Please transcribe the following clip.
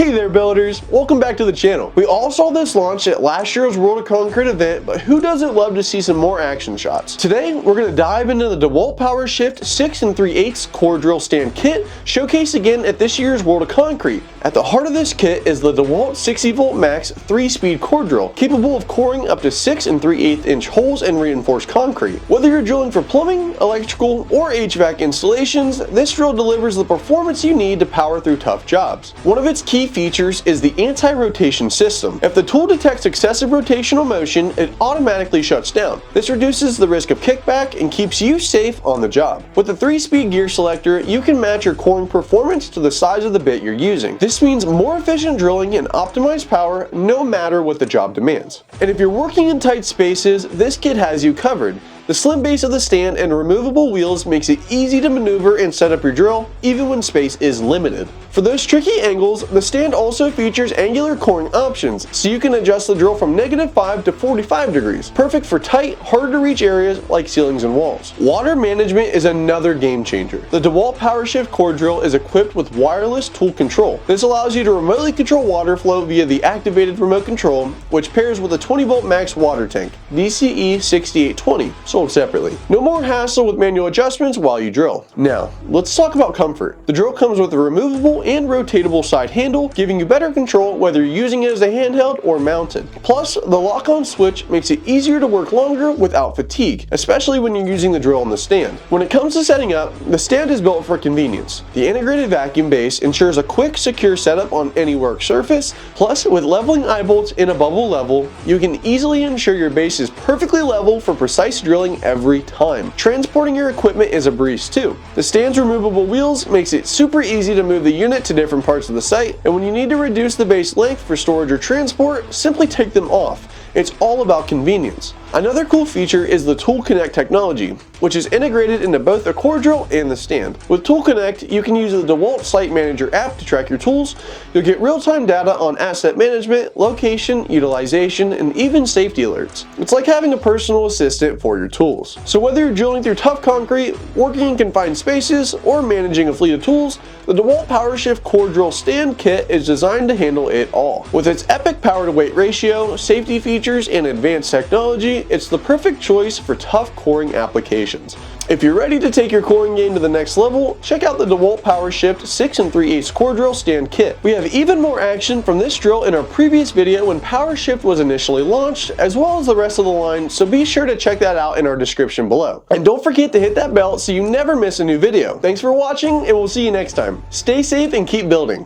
Hey there builders, welcome back to the channel. We all saw this launch at last year's World of Concrete event, but who doesn't love to see some more action shots? Today, we're going to dive into the DeWalt POWERSHIFT 6 3/8 core drill stand kit, showcased again at this year's World of Concrete. At the heart of this kit is the DeWalt 60 volt max 3-speed core drill, capable of coring up to 6 3/8 inch holes in reinforced concrete. Whether you're drilling for plumbing, electrical, or HVAC installations, this drill delivers the performance you need to power through tough jobs. One of its key features is the anti-rotation system. If the tool detects excessive rotational motion, it automatically shuts down. This reduces the risk of kickback and keeps you safe on the job. With the 3-speed gear selector, you can match your coring performance to the size of the bit you're using. This means more efficient drilling and optimized power no matter what the job demands. And if you're working in tight spaces, this kit has you covered. The slim base of the stand and removable wheels makes it easy to maneuver and set up your drill, even when space is limited. For those tricky angles, the stand also features angular coring options, so you can adjust the drill from -5 to 45 degrees, perfect for tight, hard to reach areas like ceilings and walls. Water management is another game changer. The DeWalt POWERSHIFT core drill is equipped with wireless tool control. This allows you to remotely control water flow via the activated remote control, which pairs with a 20 volt max water tank, DCE 6820. Sold separately. No more hassle with manual adjustments while you drill. Now, let's talk about comfort. The drill comes with a removable and rotatable side handle, giving you better control whether you're using it as a handheld or mounted. Plus, the lock-on switch makes it easier to work longer without fatigue, especially when you're using the drill on the stand. When it comes to setting up, the stand is built for convenience. The integrated vacuum base ensures a quick, secure setup on any work surface. Plus, with leveling eye bolts in a bubble level, you can easily ensure your base is perfectly level for precise drilling every time. Transporting your equipment is a breeze too. The stand's removable wheels makes it super easy to move the unit to different parts of the site, and when you need to reduce the base length for storage or transport, simply take them off. It's all about convenience. Another cool feature is the Tool Connect technology, which is integrated into both the core drill and the stand. With Tool Connect, you can use the DeWalt Site Manager app to track your tools. You'll get real-time data on asset management, location, utilization, and even safety alerts. It's like having a personal assistant for your tools. So whether you're drilling through tough concrete, working in confined spaces, or managing a fleet of tools, the DeWalt POWERSHIFT Core Drill Stand Kit is designed to handle it all. With its epic power-to-weight ratio, safety features, and advanced technology, it's the perfect choice for tough coring applications. If you're ready to take your coring game to the next level, check out the DeWalt POWERSHIFT 6 3/8 Core Drill Stand Kit. We have even more action from this drill in our previous video when POWERSHIFT was initially launched, as well as the rest of the line, so be sure to check that out in our description below. And don't forget to hit that bell so you never miss a new video. Thanks for watching, and we'll see you next time. Stay safe and keep building.